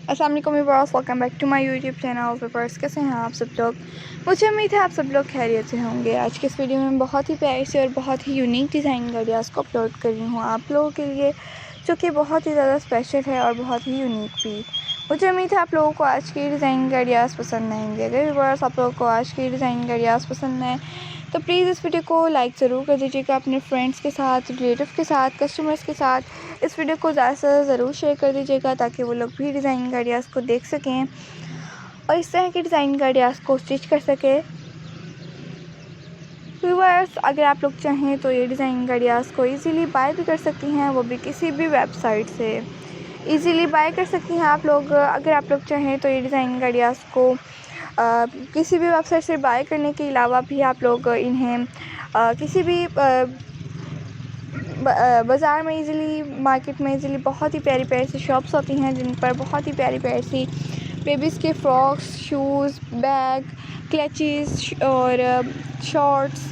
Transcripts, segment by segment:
अस्सलाम वालेकुम viewers, welcome back to my YouTube channel. Viewers, कैसे हैं आप सब लोग? मुझे उम्मीद है आप सब लोग खैरियत से होंगे। आज के इस वीडियो में बहुत ही प्यारी सी और बहुत ही यूनिक डिज़ाइन आइडियाज़ को अपलोड कर रही हूँ आप लोगों के लिए, जो कि बहुत ही ज़्यादा स्पेशल है और बहुत ही यूनिक भी। मुझे उम्मीद है आप लोगों को आज की डिज़ाइन आइडियाज़ पसंद आएंगे। अगर व्यूअर्स आप लोगों को आज की डिज़ाइन आइडियाज़ पसंद आए तो प्लीज़ इस वीडियो को लाइक ज़रूर कर दीजिएगा। अपने फ्रेंड्स के साथ, रिलेटिव के साथ, कस्टमर्स के साथ इस वीडियो को ज़्यादा से ज़्यादा ज़रूर शेयर कर दीजिएगा, ताकि वो लोग भी डिज़ाइन आइडियाज़ को देख सकें और इस तरह के डिज़ाइन आइडियाज़ को स्टिच कर सकें। व्यूअर्स, अगर आप लोग चाहें तो ये डिज़ाइन आइडियाज़ को इजीली बाय भी कर सकती हैं, वो भी किसी भी वेबसाइट से इजीली बाय कर सकती हैं आप लोग। अगर आप लोग चाहें तो ये डिज़ाइन आइडियाज़ को किसी भी वेबसाइट से बाय करने के अलावा भी आप लोग इन्हें किसी भी बाज़ार में इजीली, मार्केट में इजीली बहुत ही प्यारी प्यारी सी शॉप्स होती हैं जिन पर बहुत ही प्यारी प्यारी सी बेबीज़ के फ्रॉक्स, शूज़, बैग, क्लचेस और शॉर्ट्स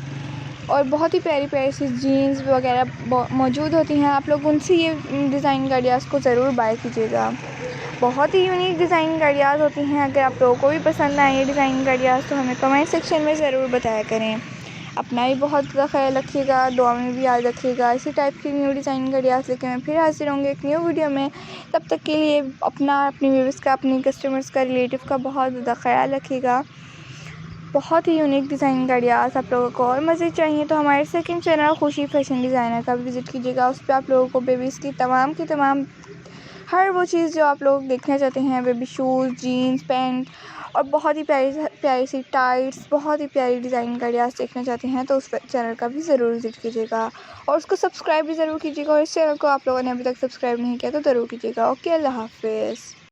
और बहुत ही प्यारी प्यारी सी जीन्स वगैरह मौजूद होती हैं। आप लोग उनसे ये डिज़ाइन आइडियाज़ को ज़रूर बाय कीजिएगा। बहुत ही यूनिक डिज़ाइन आइडियाज़ होती हैं। अगर आप लोगों को भी पसंद आए ये डिज़ाइन आइडियाज़ तो हमें कमेंट सेक्शन में ज़रूर बताया करें। अपना भी बहुत ज़्यादा ख्याल रखिएगा, दुआ में भी याद रखिएगा। इसी टाइप की न्यू डिज़ाइन आइडियाज़ लेकर मैं फिर हाजिर होंगे एक न्यू वीडियो में। तब तक के लिए अपनी व्यूअर्स का, अपनी कस्टमर्स का, रिलेटिव का बहुत ज़्यादा ख्याल रखिएगा। बहुत ही यूनिक डिज़ाइन आइडियाज़ आप लोगों को और मज़ीद चाहिए तो हमारे सेकंड चैनल खुशी फैशन डिज़ाइनर का भी विज़िट कीजिएगा। उस पर आप लोगों को बेबीज़ की तमाम हर वो चीज़ जो आप लोग देखना चाहते हैं, बेबी शूज़, जीन्स, पैंट और बहुत ही प्यारी प्यारी सी टाइट्स, बहुत ही प्यारी डिज़ाइन आइडियाज़ देखना चाहते हैं तो उस चैनल का भी ज़रूर विज़िट कीजिएगा और उसको सब्सक्राइब भी ज़रूर कीजिएगा। और इस चैनल को आप लोगों ने अभी तक सब्सक्राइब नहीं किया तो ज़रूर कीजिएगा। ओके, अल्लाह हाफ़िज़।